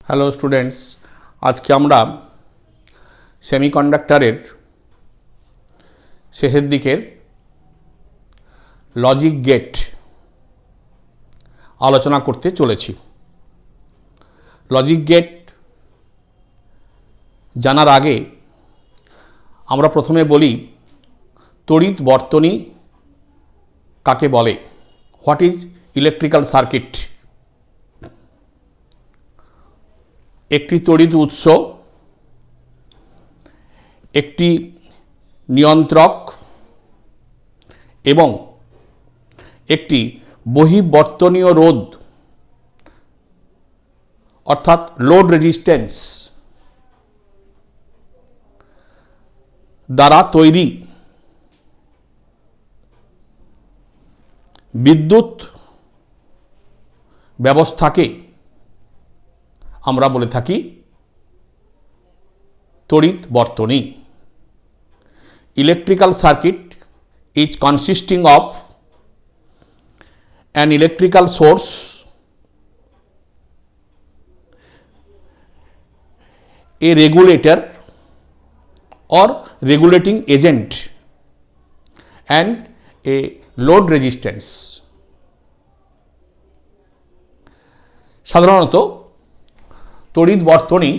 Hello students, আজকে আমরা সেমিকন্ডাক্টরের শেষের দিকের লজিক গেট আলোচনা করতে চলেছি। লজিক গেট জানার আগে আমরা প্রথমে বলি তড়িৎ বর্তনী কাকে বলে। What is electrical circuit? একটি তড়িৎ উৎস, একটি নিয়ন্ত্রক এবং একটি বহির্বর্তনীয় রোধ অর্থাৎ লোড রেজিস্ট্যান্স দ্বারা তৈরি বিদ্যুৎ ব্যবস্থাকে আমরা বলে থাকি তড়িৎ বর্তনী। Electrical circuit is consisting of an electrical source, a regulator or regulating agent and a load resistance. সাধারণত তড়িৎ বর্তনী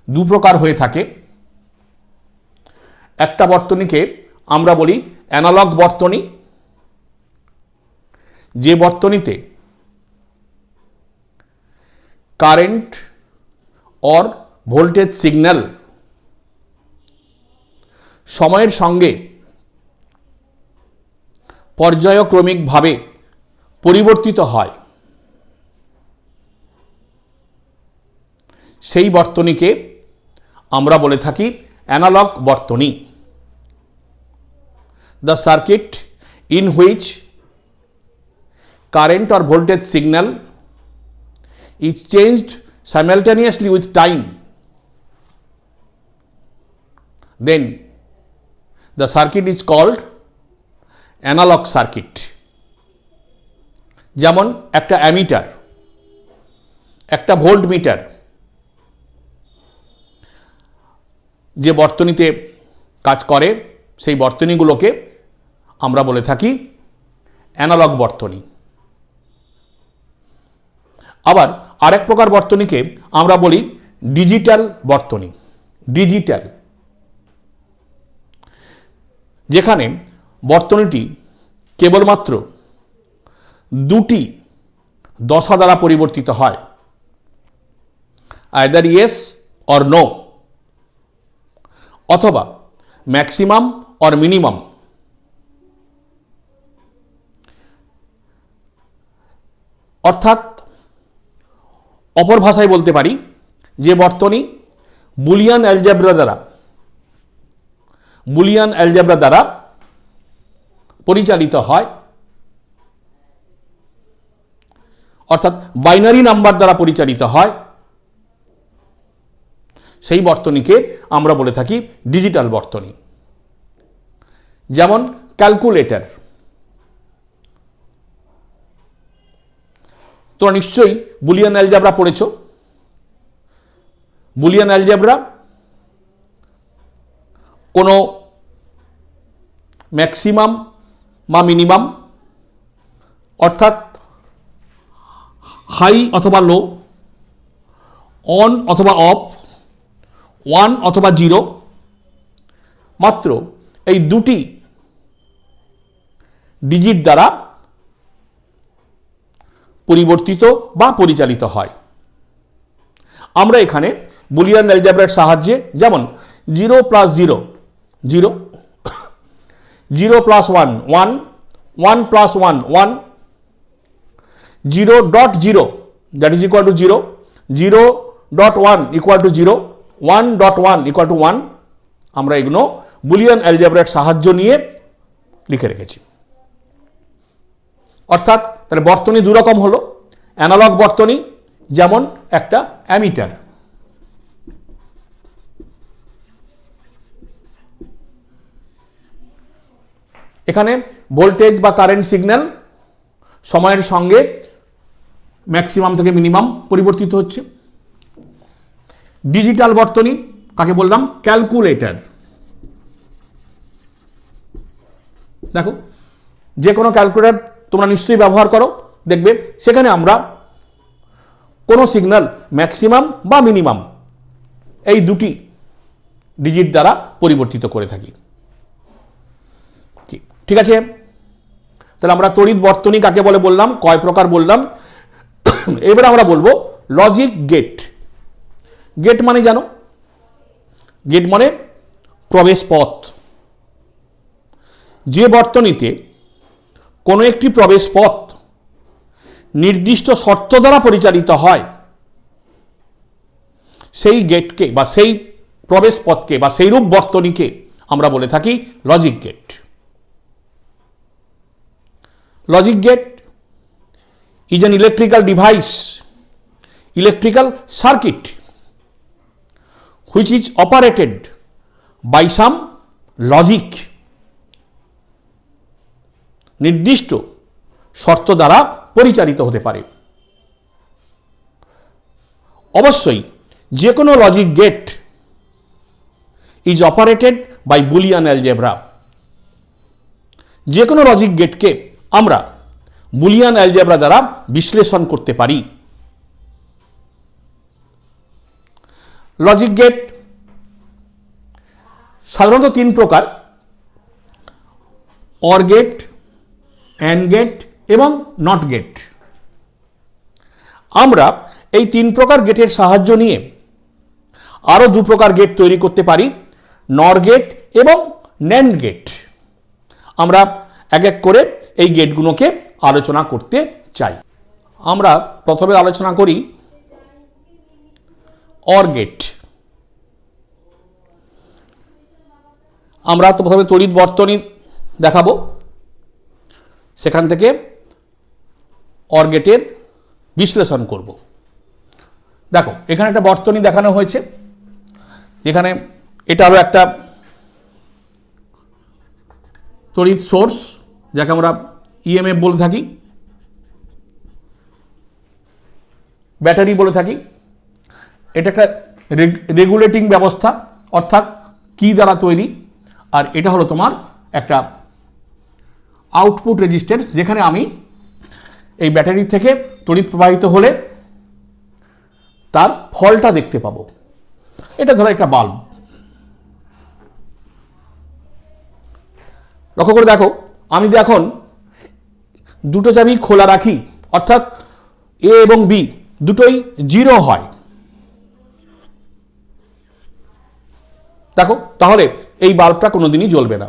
দু প্রকার হয়ে থাকে। একটা বর্তনীকে আমরা বলি অ্যানালগ বর্তনী, যে বর্তনীতে কারেন্ট অর ভোল্টেজ সিগন্যাল সময়ের সঙ্গে পর্যায়ক্রমিকভাবে পরিবর্তিত হয়, সেই বর্তনীকে আমরা বলে থাকি অ্যানালগ বর্তনী। The circuit in which current or voltage signal is changed simultaneously with time, then the circuit is called analog circuit. যেমন একটা অ্যামিটার, একটা ভোল্ট মিটার যে বর্তনীতে কাজ করে সেই বর্তনীগুলোকে আমরা বলে থাকি অ্যানালগ বর্তনী। আবার আরেক প্রকার বর্তনীকে আমরা বলি ডিজিটাল বর্তনী। ডিজিটাল, যেখানে বর্তনীটি কেবলমাত্র দুটি দশা দ্বারা পরিবর্তিত হয়, আইদার ইয়েস অর নো, অথবা ম্যাক্সিমাম অর মিনিমাম। অর্থাৎ অপর ভাষায় বলতে পারি যে বর্তনী বুলিয়ান অ্যালজেব্রা দ্বারা পরিচালিত হয়, অর্থাৎ বাইনারি নাম্বার দ্বারা পরিচালিত হয়, সেই বর্তনীকে আমরা বলে থাকি ডিজিটাল বর্তনী। যেমন ক্যালকুলেটর, তোমরা নিশ্চয়ই বুলিয়ান অ্যালজেব্রা পড়েছ। বুলিয়ান অ্যালজেব্রা কোনো ম্যাক্সিমাম বা মিনিমাম, অর্থাৎ হাই অথবা লো, অন অথবা অফ, ওয়ান অথবা জিরো, মাত্র এই দুটি ডিজিট দ্বারা পরিবর্তিত বা পরিচালিত হয়। আমরা এখানে বুলিয়ান অ্যালজেব্রার সাহায্যে যেমন 0 + 0 0, 0 + 1 1, 1 + 1 1, 0.0 that is equal to 0, 0.1 equal to 0, 1.1 equal to 1, আমরা এগুলো বুলিয়ান অ্যালজেব্রার সাহায্য নিয়ে লিখে রেখেছি। অর্থাৎ তাহলে বর্তনী দু রকম হলো, অ্যানালগ বর্তনী যেমন একটা অ্যামিটার, এখানে ভোল্টেজ বা কারেন্ট সিগন্যাল সময়ের সঙ্গে ম্যাক্সিমাম থেকে মিনিমাম পরিবর্তিত হচ্ছে। ডিজিটাল বর্তনী কাকে বললাম? ক্যালকুলেটর। দেখো, যে কোনো ক্যালকুলেটর তোমরা নিশ্চয়ই ব্যবহার করো, দেখবে সেখানে আমরা কোনো সিগন্যাল ম্যাক্সিমাম বা মিনিমাম এই দুটি ডিজিট দ্বারা পরিবর্তিত করে থাকি। ঠিক আছে, তাহলে আমরা তড়িৎ বর্তনী কাকে বলে বললাম, কয় প্রকার বললাম। এবারে আমরা বলবো লজিক গেট। গেট মানে জানো? গেট মানে প্রবেশ পথ। যে বর্তনীতে কোনো একটি প্রবেশ পথ নির্দিষ্ট শর্ত দ্বারা পরিচালিত হয়, সেই গেটকে বা সেই প্রবেশ পথকে বা সেই রূপ বর্তনীকে আমরা বলে থাকি logic gate. Logic gate is an electrical device, electrical circuit which is operated by some logic, নির্দিষ্ট শর্ত দ্বারা পরিচালিত হতে পারে। অবশ্যই যে কোনো logic gate is operated by Boolean algebra. যে কোনো লজিক গেটকে আমরা বুলিয়ান অ্যালজেব্রা দ্বারা বিশ্লেষণ করতে পারি। লজিক গেট সাধারণত তিন প্রকার: অর গেট, অ্যান্ড গেট এবং নট গেট। আমরা এই তিন প্রকার গেটের সাহায্য নিয়ে আরও দু প্রকার গেট তৈরি করতে পারি, নর গেট এবং ন্যান্ড গেট। আমরা এক এক করে এই গেটগুলোকে আলোচনা করতে চাই। আমরা প্রথমে আলোচনা করি অর গেট। আমরা তো প্রথমে তড়িৎ বর্তনী দেখাবো, সেখান থেকে অর গেটের বিশ্লেষণ করব। দেখো, এখানে একটা বর্তনী দেখানো হয়েছে, যেখানে এটা আরও একটা তড়িৎ সোর্স, যাকে আমরা ইএমএফ বলে থাকি, ব্যাটারি বলে থাকি। এটা একটা রেগুলেটিং ব্যবস্থা, অর্থাৎ কি দ্বারা তৈরি, আর এটা হলো তোমার একটা আউটপুট রেজিস্ট্যান্স, যেখানে আমি এই ব্যাটারি থেকে তড়িৎ প্রবাহিত হলে তার ফলটা দেখতে পাবো। এটা ধরো একটা বাল্ব। লক্ষ্য করে দেখো, আমি এখন দুটো চাবি খোলা রাখি, অর্থাৎ এ এবং বি দুটোই 0 হয়। দেখো, তাহলে এই বাল্বটা কোনোদিনই জ্বলবে না,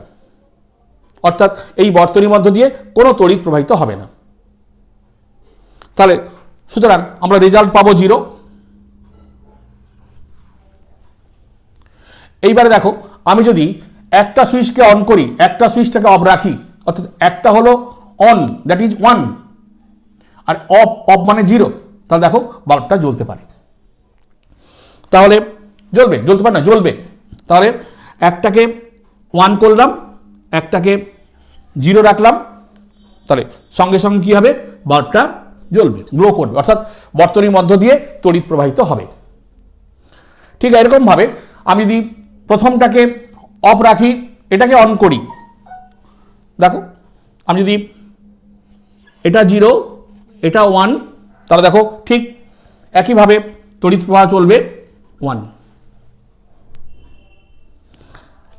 অর্থাৎ এই বর্তনীর মধ্য দিয়ে কোনো তড়িৎ প্রবাহিত হবে না। তাহলে সুতরাং আমরা রেজাল্ট পাবো 0। এইবারে দেখো, আমি যদি একটা সুইচকে অন করি, একটা সুইচটাকে অফ রাখি, অর্থাৎ একটা হলো অন, দ্যাট ইজ 1, আর অফ, অফ মানে 0, তাহলে দেখো বাল্বটা জ্বলতে পারে। তাহলে জ্বলবে, জ্বলতে পারে না, জ্বলবে। তাহলে একটাকে 1 করলাম, একটাকে 0 রাখলাম, তাহলে সঙ্গে সঙ্গে কী হবে? বাল্বটা জ্বলবে, গ্লো করবে, অর্থাৎ বর্তনীর মধ্য দিয়ে তড়িৎ প্রবাহিত হবে। ঠিক এরকমভাবে আমি যদি প্রথমটাকে অফ রাখি, এটাকে অন করি, দেখো আমি যদি এটা 0, এটা 1, তাহলে দেখো ঠিক একইভাবে তড়িৎ প্রবাহ চলবে 1।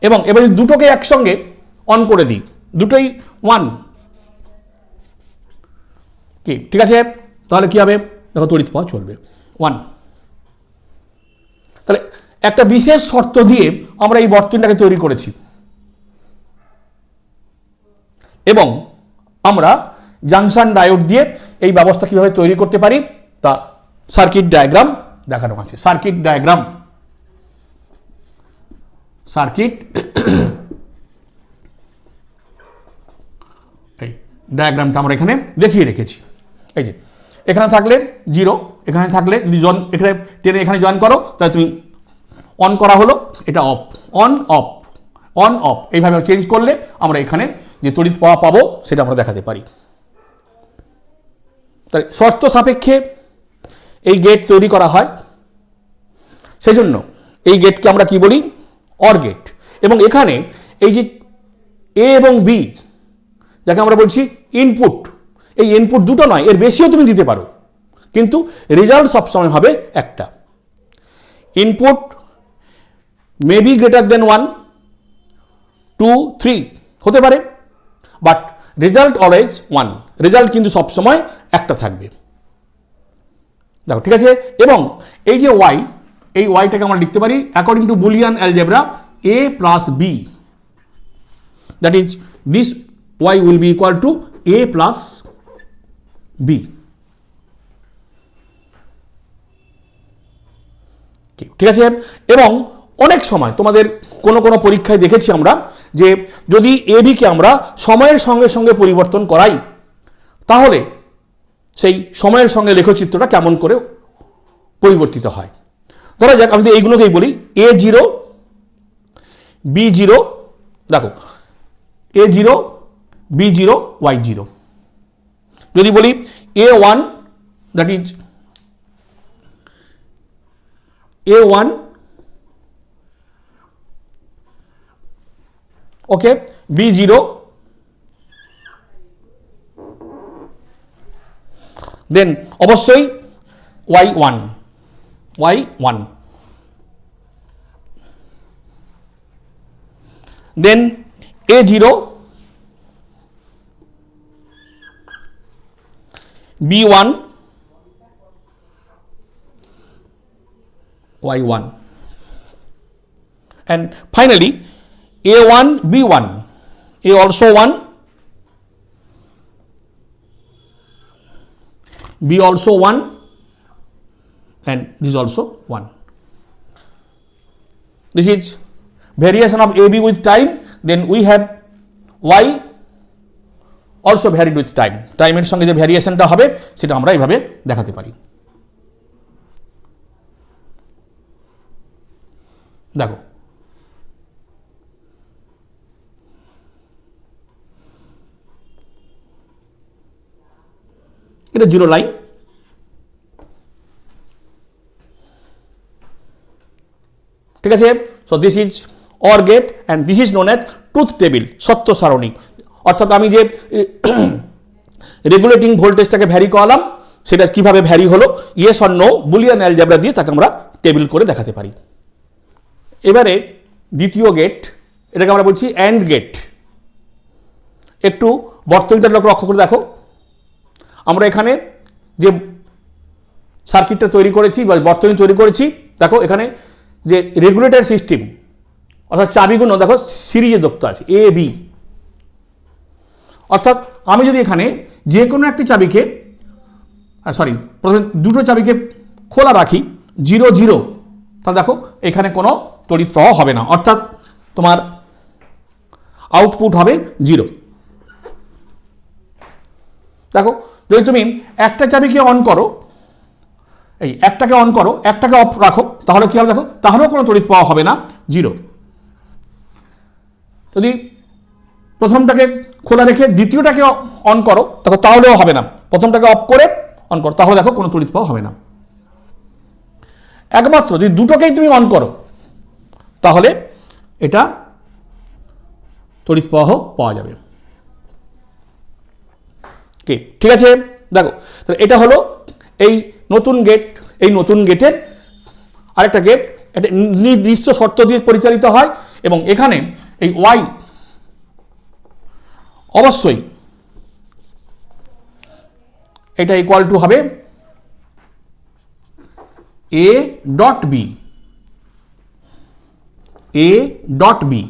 এবং এবার দুটোকে একসঙ্গে অন করে দিই, দুটোই 1, কি ঠিক আছে? তাহলে কি হবে? দেখো তড়িৎ প্রবাহ চলবে 1। তাহলে একটা বিশেষ শর্ত দিয়ে আমরা এই বর্তনীটাকে তৈরি করেছি, এবং আমরা জাংশন ডায়োড দিয়ে এই ব্যবস্থা কিভাবে তৈরি করতে পারি তা সার্কিট ডায়াগ্রাম দেখানো আছে। সার্কিট ডায়াগ্রাম, সার্কিট এই ডায়াগ্রামটা আমরা এখানে দেখিয়ে রেখেছি। এই যে এখানে থাকলে 0, এখানে থাকলে যদি এখানে টেনে এখানে জয়েন করো, তাহলে তুমি অন করা হলো, এটা of, on of, on of, এইভাবে চেঞ্জ করলে আমরা এখানে যে তড়িৎ প্রবাহ পাবো সেটা আমরা দেখাতে পারি। তাই শর্ত সাপেক্ষে এই গেট তৈরি করা হয়। সেই জন্য এই গেটকে আমরা কি বলি, অর গেট। এবং এখানে এই যে এ এবং বি, যাকে আমরা বলছি ইনপুট, এই ইনপুট দুটো নয়, এর বেশিও তুমি দিতে পারো, কিন্তু রেজাল্ট সবসময় হবে একটা। Input may be greater than 1, 2, 3 হতে পারে, বাট রেজাল্ট অলওয়েজ 1, রেজাল্ট কিন্তু সবসময় একটা থাকবে। দেখো ঠিক আছে। এবং এই যে ওয়াই, এই ওয়াইটাকে আমরা লিখতে পারি according to Boolean algebra a plus B, that is this Y will be equal to a plus B. ঠিক আছে। এবং অনেক সময় তোমাদের কোনো কোনো পরীক্ষায় দেখেছি আমরা যে যদি এ বিকে আমরা সময়ের সঙ্গে সঙ্গে পরিবর্তন করাই, তাহলে সেই সময়ের সঙ্গে লেখচিত্রটা কেমন করে পরিবর্তিত হয়। ধরা যাক আমি এইগুলোকেই বলি A0 B0, দেখো A0 B0 Y0। যদি বলি A1, that is A1 okay, B0 দেন অবশ্যই Y1 then A0 B1 Y1 and finally A1 B1, A also 1, B also 1 and this also 1. This is variation of AB with time. Then we have Y also varied with time. টাইমের সঙ্গে যে ভ্যারিয়েশনটা হবে সেটা আমরা এইভাবে দেখাতে পারি। দেখো এটা জিরো লাইন, ঠিক আছে। So this is OR gate and this is known as truth table, সত্য সারণী। অর্থাৎ আমি যে রেগুলেটিং ভোল্টেজটাকে ভ্যারি করালাম, সেটা কিভাবে ভ্যারি হলো, yes or no Boolean algebra দিয়ে তাকে আমরা টেবিল করে দেখাতে পারি। এবারে দ্বিতীয় গেট, এটাকে আমরা বলছি অ্যান্ড গেট। একটু বর্তনীটা লক্ষ্য করে দেখো, আমরা এখানে যে সার্কিটটা তৈরি করেছি বা বর্তনী তৈরি করেছি, দেখো এখানে যে রেগুলেটর সিস্টেম অর্থাৎ চাবিগুলো দেখো সিরিজে যুক্ত আছে এ বি। অর্থাৎ আমি যদি এখানে যে কোনো একটি চাবিকে প্রথমে দুটো চাবিকে খোলা রাখি 0 0, তাহলে দেখো এখানে কোনো তড়িৎ প্রবাহ হবে না, অর্থাৎ তোমার আউটপুট হবে 0। দেখো যদি তুমি একটা চাবিকে অন করো, এই একটাকে অন করো, একটাকে অফ রাখো, তাহলে কি হবে দেখো, তাহলেও কোনো তড়িৎ প্রবাহ হবে না, 0। যদি প্রথমটাকে খোলা রেখে দ্বিতীয়টাকে অন করো, দেখো তাহলেও হবে না, প্রথমটাকে অফ করে অন করো, তাহলে দেখো কোনো তড়িৎ প্রবাহ হবে না। একমাত্র যদি দুটোকেই তুমি অন করো, তাহলে এটা তড়িৎ প্রবাহ পাওয়া যাবে। ঠিক আছে। দেখো তাহলে এটা হলো এই নতুন গেট, এই নতুন গেটের আরেকটা গেট, এটা নির্দিষ্ট শর্ত দিয়ে পরিচালিত হয় এবং এখানে এই ওয়াই অবশ্যই এটা ইকুয়াল টু হবে A dot B, A dot B.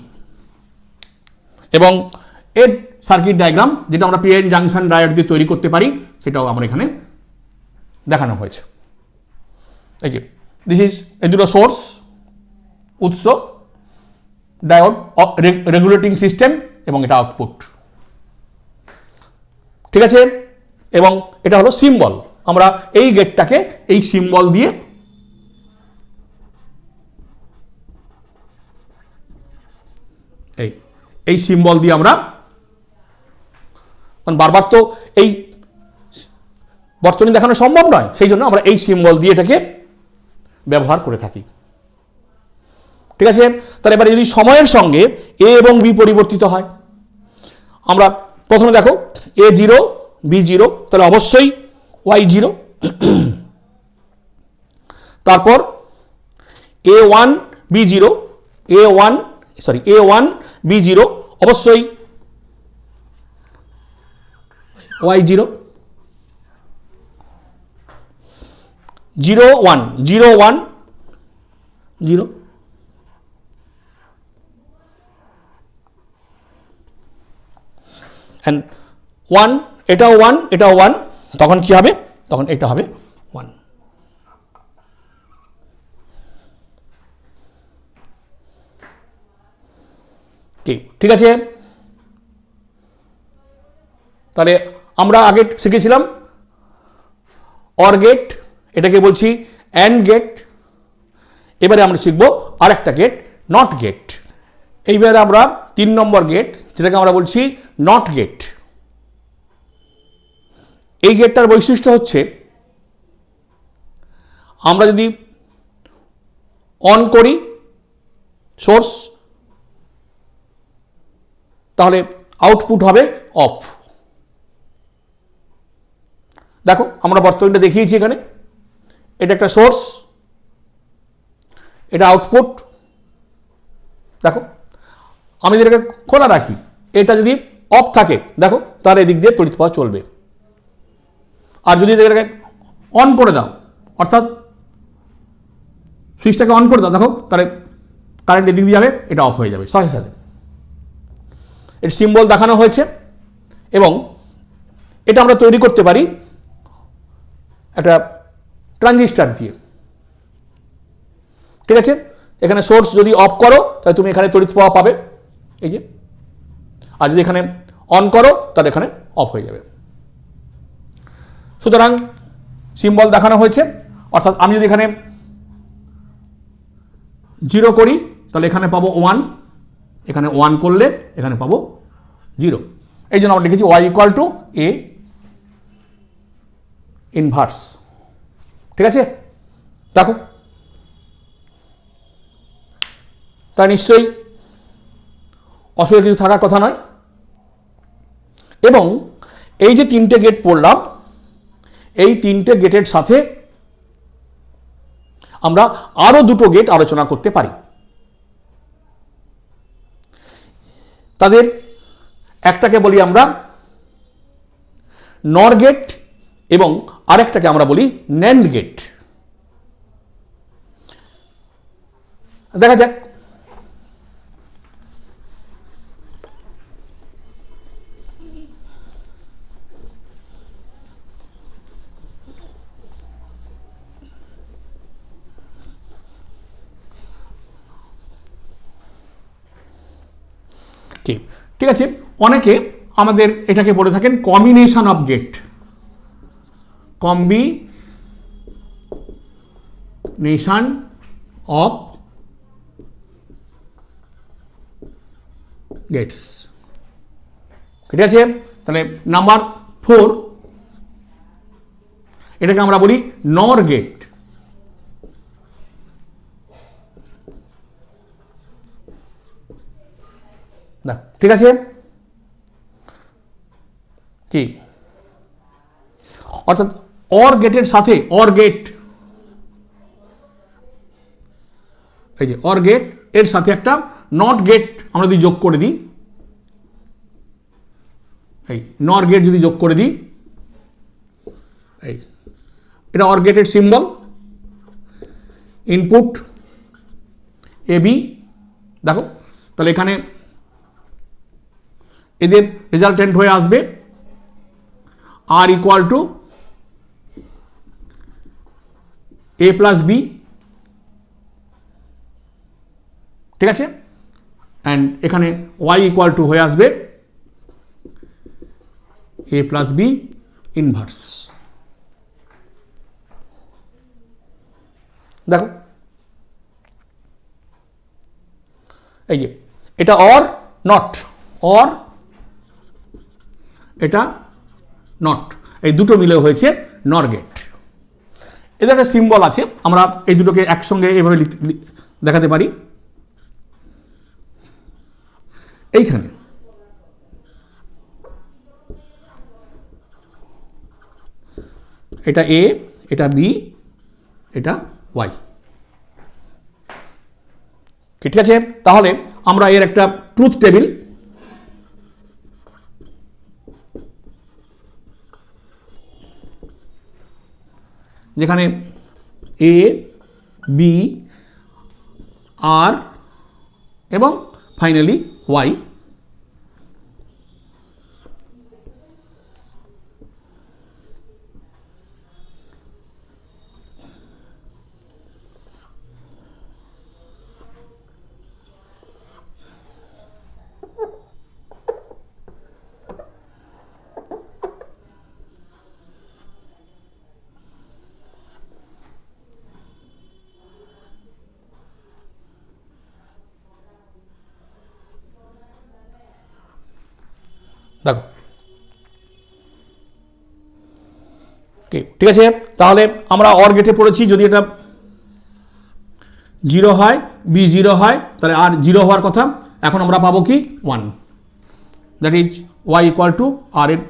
এবং এর সার্কিট ডায়াগ্রাম যেটা আমরা পিএন জাংশন ডায়োড দিয়ে তৈরি করতে পারি, সেটাও আমার এখানে দেখানো হয়েছে। এই যে দিস ইজ এই দুটো সোর্স, উৎস, ডায়োড, রেগুলেটিং সিস্টেম এবং এটা আউটপুট, ঠিক আছে। এবং এটা হলো সিম্বল, আমরা এই গেটটাকে এই সিম্বল দিয়ে এই সিম্বল দিয়ে আমরা, বারবার তো এই বর্তনী দেখানো সম্ভব নয়, সেই জন্য আমরা এই সিম্বল দিয়ে এটাকে ব্যবহার করে থাকি। ঠিক আছে। তাহলে এবারে যদি সময়ের সঙ্গে এ এবং বি পরিবর্তিত হয়, আমরা প্রথমে দেখো এ জিরো বি জিরো, তাহলে অবশ্যই ওয়াই জিরো। তারপর A one B zero, A one B zero, অবশ্যই Y zero. Zero one zero, and one, এটাও ওয়ান, তখন কি হবে, তখন এটা হবে ওয়ান। ঠিক আছে। তাহলে আমরা আগে শিখেছিলাম অর গেট, এটাকে বলছি অ্যান্ড গেট। এবারে আমরা শিখবো আরেকটা গেট, নট গেট। এইবারে আমরা 3 নম্বর গেট, যেটাকে আমরা বলছি নট গেট। এই গেটটার বৈশিষ্ট্য হচ্ছে, আমরা যদি অন করি সোর্স, তাহলে আউটপুট হবে অফ। দেখো আমরা বর্তমানটা দেখিয়েছি এখানে, এটা একটা সোর্স, এটা আউটপুট। দেখো আমি যদি এটাকে খোলা রাখি, এটা যদি অফ থাকে দেখো, তাহলে এদিক দিয়ে তড়িৎ প্রবাহ চলবে। আর যদি এটাকে অন করে দাও, অর্থাৎ সুইচটাকে অন করে দাও, দেখো তাহলে কারেন্ট এদিক দিয়ে যাবে, এটা অফ হয়ে যাবে সাথে সাথে। এর সিম্বল দেখানো হয়েছে, এবং এটা আমরা তৈরি করতে পারি একটা ট্রানজিস্টর দিয়ে। ঠিক আছে, এখানে সোর্স যদি অফ করো তাহলে তুমি এখানে তড়িৎ প্রবাহ পাবে, এই যে। আর যদি এখানে অন করো তাহলে এখানে অফ হয়ে যাবে। সুতরাং সিম্বল দেখানো হয়েছে, অর্থাৎ আমি যদি এখানে 0 করি তাহলে এখানে পাবো 1, এখানে 1 করলে এখানে পাবো 0। এই জন্য আমরা লিখেছি y equal to A inverse. ঠিক আছে, দেখো তা নিশ্চয়ই অসুবিধা কিছু থাকার কথা নয়। এবং এই যে 3টে গেট পড়লাম, এই 3টে গেটের সাথে আমরা আরো 2টো গেট আলোচনা করতে পারি। তাদের একটাকে বলি আমরা নর গেট, এবং আরেকটাকে আমরা বলি ন্যান্ড গেট। দেখা যাক। ঠিক আছে, অনেকে আমাদের এটাকে বলে থাকেন combination of gate, combination of gates. ঠিক আছে, তাহলে নাম্বার 4, এটাকে আমরা বলি নর গেট। ঠিক আছে, কি অর্থাৎ অর গেটের সাথে, অর গেট, এই যে অর গেট এর সাথে একটা নট গেট আমরা যদি যোগ করে দিই, এই নর গেট যদি যোগ করে দিই, এই এটা অর গেটের সিম্বল, ইনপুট এ বি। দেখো তাহলে এখানে এদের রেজাল্টেন্ট হয়ে আসবে R equal to A plus B. ঠিক আছে, অ্যান্ড এখানে ওয়াই ইকুয়াল টু হয়ে আসবে এ প্লাস বি ইনভার্স। দেখো এই যে এটা অর নট, অর এটা নট, এই দুটো মিলে হয়েছে নর গেট। এদের একটা সিম্বল আছে, আমরা এই দুটোকে একসঙ্গে এভাবে দেখাতে পারি। এইখানে এটা এ, এটা বি, এটা ওয়াই। ঠিক আছে, তাহলে আমরা এর একটা ট্রুথ টেবিল যেখানে এ, বি, আর এবং ফাইনালি ওয়াই। দেখো, ঠিক আছে, তাহলে আমরা অর গেটে পড়েছি, যদি এটা 0 হয়, বি 0 হয়, তাহলে আর 0 হওয়ার কথা। এখন আমরা পাবো কি 1, that is Y equal to R এর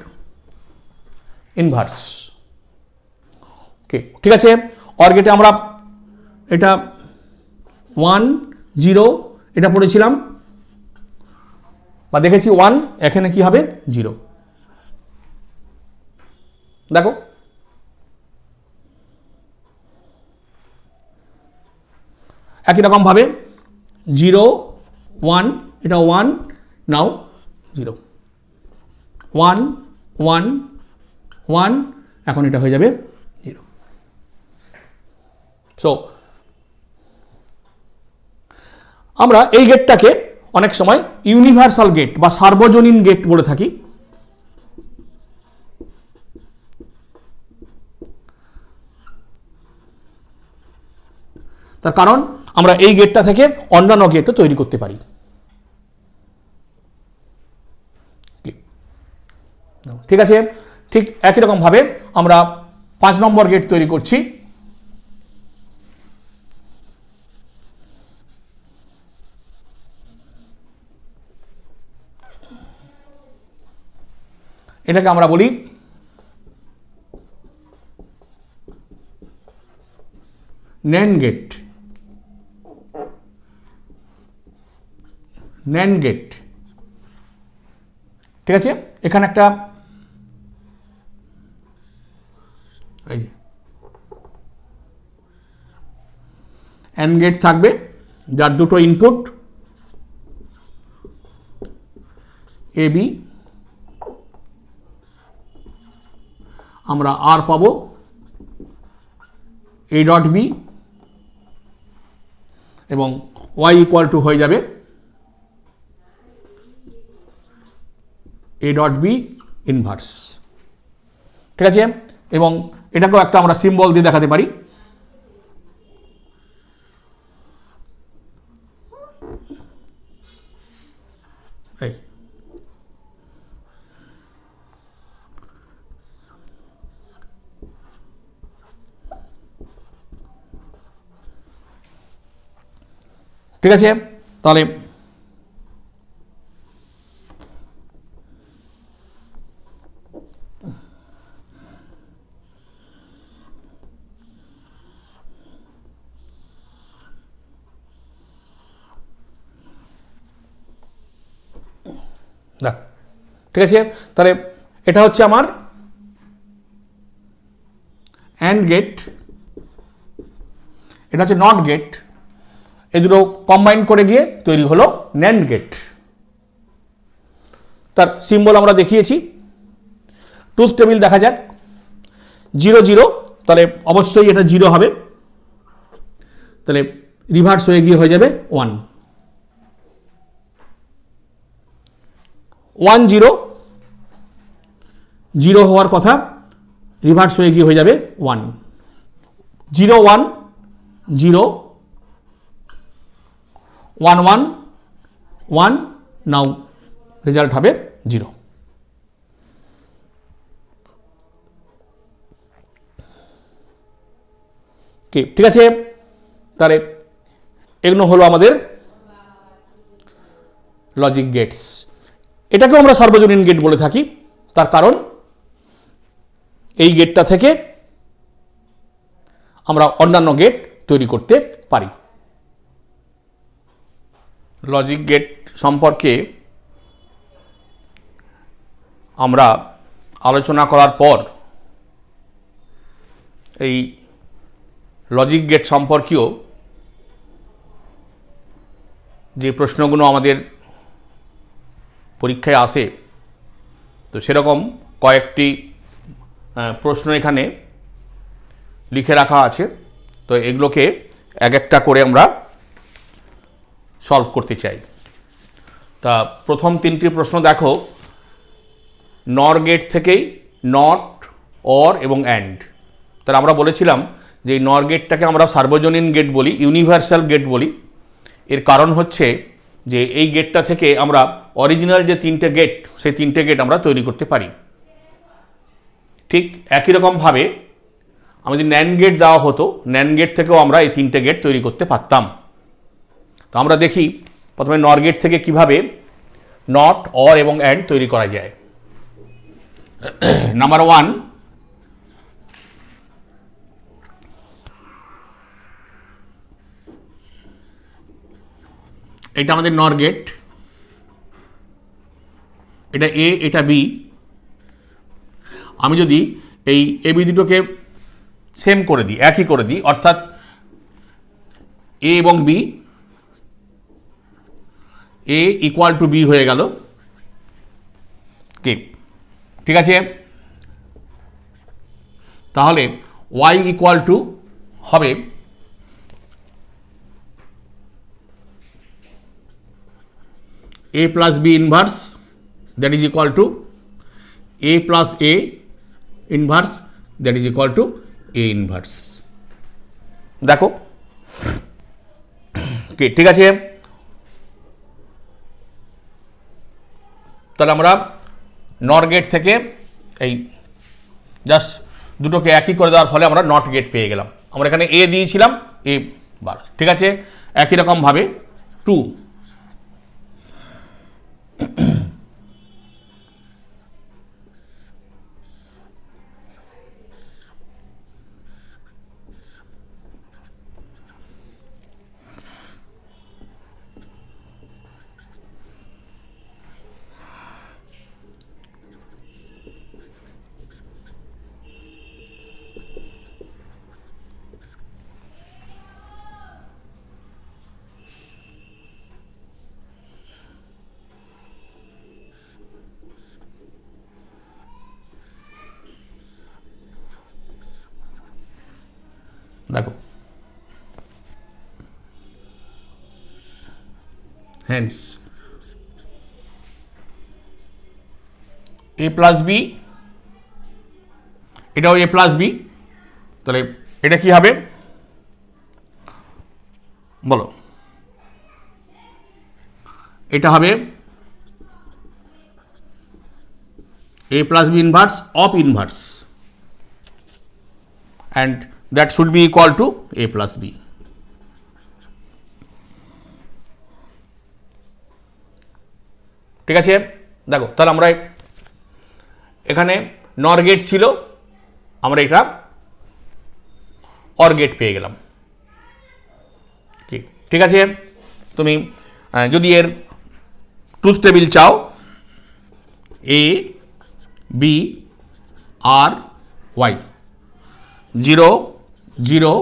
ইনভার্স। ওকে, ঠিক আছে, অর গেটে আমরা এটা 1 0 এটা পড়েছিলাম বা দেখেছি 1, এখানে কি হবে 0। দেখো, একই রকম ভাবে 0 1, এটা 1, নাও 0 1 1 1, এখন এটা হয়ে যাবে 0। সো আমরা এই গেটটাকে অনেক সময় ইউনিভার্সাল গেট বা সার্বজনীন গেট বলে থাকি। তার কারণ আমরা এই গেটটা থেকে অন্যান্য গেটও তৈরি করতে পারি। ঠিক আছে, ঠিক একই রকম ভাবে আমরা 5 নম্বর গেট তৈরি করছি। এটাকে আমরা বলি NAND গেট। NAND গেট, ঠিক আছে, এখানে একটা AND গেট থাকবে যার দুটো ইনপুট এ বি, আমরা আর পাবো এ ডট বি এবং ওয়াই ইকুয়াল টু হয়ে যাবে এ ডট বি ইনভার্স। ঠিক আছে, এবং এটাকেও একটা আমরা সিম্বল দিয়ে দেখাতে পারি। এই ঠিক আছে, তাহলে দেখ, ঠিক আছে, তাহলে এটা হচ্ছে আমার অ্যান্ড গেট, এটা হচ্ছে নট গেট, এই দুটো কম্বাইন করে গিয়ে তৈরি হলো ন্যান্ড গেট। তার সিম্বল আমরা দেখিয়েছি। ট্রুথ টেবিল দেখা যাক। 0 0, তাহলে অবশ্যই এটা 0 হবে, তাহলে রিভার্স হয়ে গিয়ে হয়ে যাবে 1 1 0 0 হওয়ার কথা, রিভার্স হয়ে গিয়ে হয়ে যাবে 1 0 1 0 1 1 1, নাও রেজাল্ট হবে 0। ঠিক আছে, তাহলে এগুলো হলো আমাদের লজিক গেটস। এটাকেও আমরা সার্বজনীন গেট বলে থাকি, তার কারণ এই গেটটা থেকে আমরা অন্যান্য গেট তৈরি করতে পারি। লজিক গেট সম্পর্কে আমরা আলোচনা করার পর এই লজিক গেট সম্পর্কীয় যে প্রশ্নগুলো আমাদের পরীক্ষায় আসে, তো সেরকম কয়েকটি প্রশ্ন এখানে লিখে রাখা আছে। তো এগুলোকে এক একটা করে আমরা সলভ করতে চাই। তা প্রথম তিনটি প্রশ্ন দেখো, নর গেট থেকেই নট, অর এবং অ্যান্ড। তাহলে আমরা বলেছিলাম যে এই নর গেটটাকে আমরা সার্বজনীন গেট বলি, ইউনিভার্সাল গেট বলি। এর কারণ হচ্ছে যে এই গেটটা থেকে আমরা অরিজিনাল যে তিনটে গেট, সেই তিনটে গেট আমরা তৈরি করতে পারি। ঠিক একই রকমভাবে আমি যদি ন্যান্ড গেট দেওয়া হতো, ন্যান্ড গেট থেকেও আমরা এই তিনটে গেট তৈরি করতে পারতাম। তো আমরা দেখি প্রথমে নর গেট থেকে কিভাবে নট, অর এবং অ্যান্ড তৈরি করা যায়। নাম্বার 1, এটা আমাদের নর গেট, এটা এ, এটা বি। আমি যদি এই এ বি দুটোকে সেম করে দিই, একই করে দিই, অর্থাৎ এ এবং B, A equal to B হয়ে গেল। ঠিক আছে, তাহলে ওয়াই ইকুয়াল টু হবে a plus b inverse, that is equal to a plus a inverse, that is equal to a inverse। দেখো ঠিক আছে, তাহলে আমরা নর গেট থেকে এই জাস্ট দুটোকে একই করে দেওয়ার ফলে আমরা নট গেট পেয়ে গেলাম। আমরা এখানে এ দিয়েছিলাম, এ বার। ঠিক আছে, একই রকমভাবে 2, দেখো hence a plus b, এটাও a plus b। তাহলে এটা কি হবে বলো? এটা হবে a plus b inverse of inverse, and that should be equal to a plus b। ঠিক আছে, দেখো তাহলে আমরা এখানে নর গেট ছিল, আমরা এটা অর গেট পেয়ে গেলাম। ঠিক আছে, তুমি যদি এর ট্রুথ টেবিল চাও, এ বি আর ওয়াই, 0 0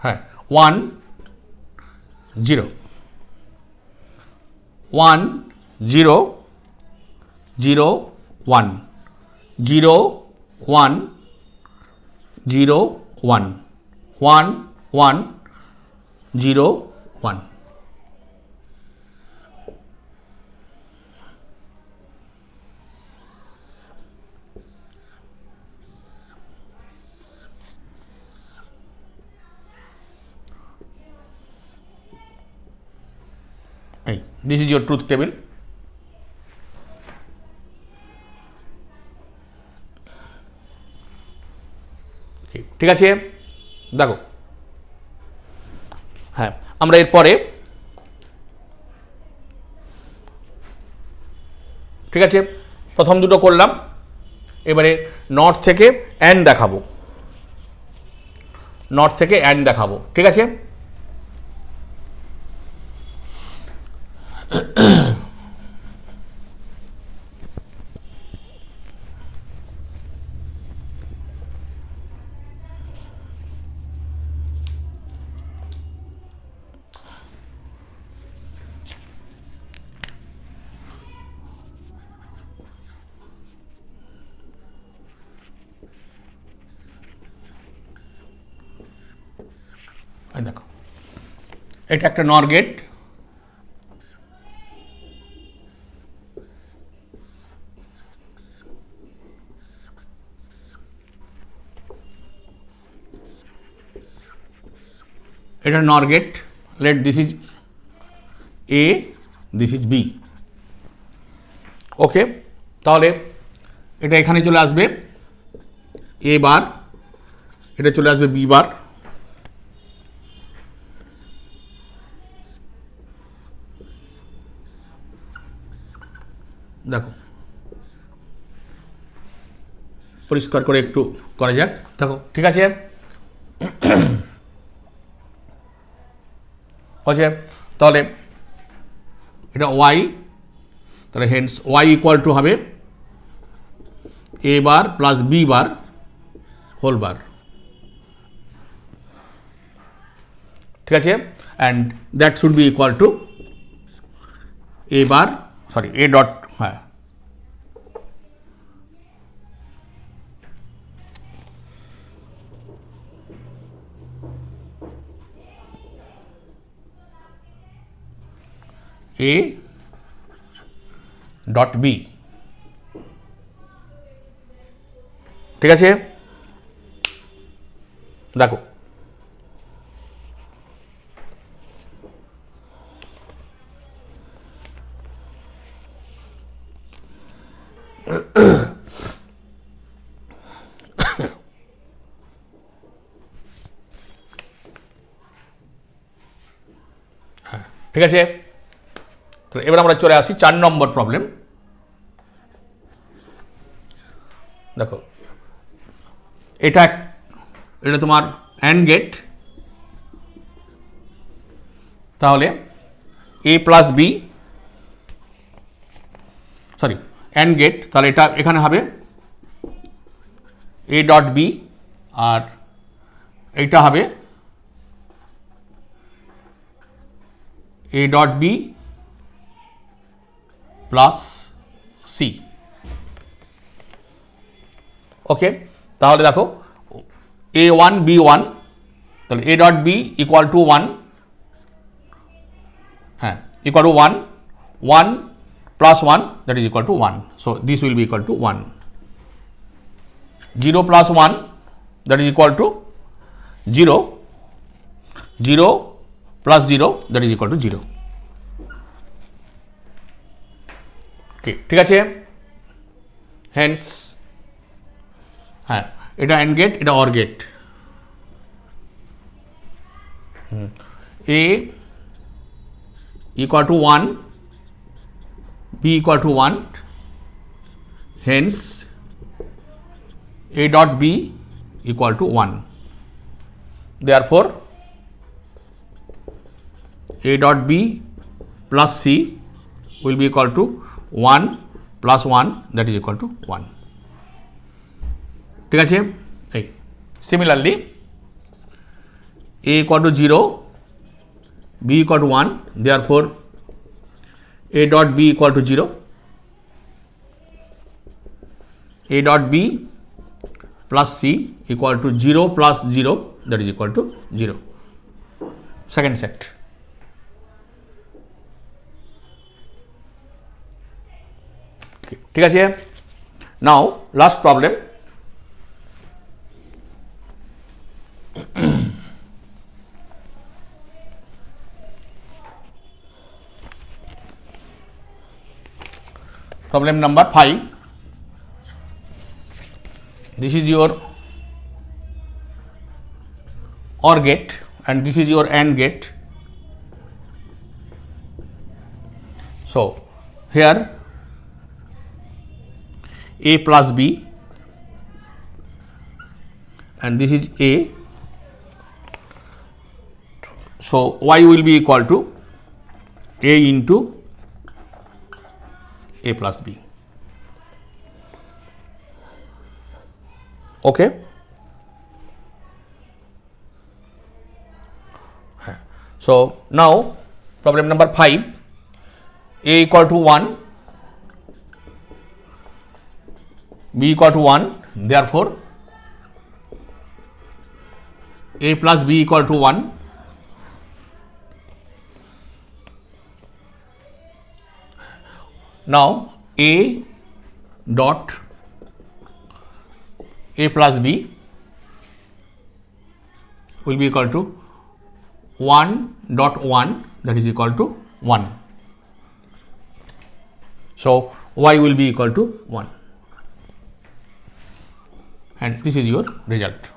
হ্যাঁ 1 0 1 0 0 1 0 1 0 1 1 1 0 1। This is your truth table। ঠিক আছে, দেখো হ্যাঁ, আমরা এরপরে ঠিক আছে প্রথম দুটো করলাম, এবারে নট থেকে অ্যান্ড দেখাবো, নট থেকে অ্যান্ড দেখাবো। ঠিক আছে, দেখো এটা একটা নর গেট, এটা nor gate, let this is A, this is B. Okay, তাহলে এটা এখানে চলে আসবে এ বার, এটা চলে আসবে বি বার। দেখো পরিষ্কার করে একটু করা যাক, দেখো ঠিক আছে। আচ্ছা, তাহলে এটা ওয়াই, তাহলে হেন্স ওয়াই ইকুয়াল টু হবে A bar plus B bar whole bar. ঠিক আছে, and that should be equal to A bar, sorry A dot, হ্যাঁ এ ডট বি। ঠিক আছে, দেখো হ্যাঁ ঠিক আছে, তো এবার আমরা চলে আসি 4 নম্বর প্রবলেম। দেখো এটা তোমার অ্যান্ড গেট, তাহলে A plus B, sorry and gate, তাহলে এটা এখানে হবে এ ডট বি, আর এইটা হবে A dot B plus C. Okay, তাহলে দেখো এ ওয়ান বি ওয়ান, তাহলে A dot B equal to one, হ্যাঁ equal to one, one plus one that is equal to one, so this will be equal to one. 0 plus one that is equal to 0, 0 plus 0 that is equal to 0। ঠিক আছে, hence হ্যাঁ এটা and gate, এটা or gate. A equal to 1, B equal to 1, hence a dot b equal to 1. Therefore, a dot b plus c will be equal to 1 plus 1 that is equal to 1. ঠিক আছে, এই similarly a equal to 0, b equal to 1, therefore a dot b equal to 0, a dot b plus c equal to 0 plus 0 that is equal to 0. Second set. ঠিক আছে, now last problem. Problem number 5. This is your OR gate and this is your AND gate. So here a plus b, and this is a. So y will be equal to a into a plus b. Okay. So now problem number 5, a equal to 1, b equal to 1, therefore a plus b equal to 1. Now a dot a plus b will be equal to 1 dot 1, that is equal to 1. So y will be equal to 1, and this is your result.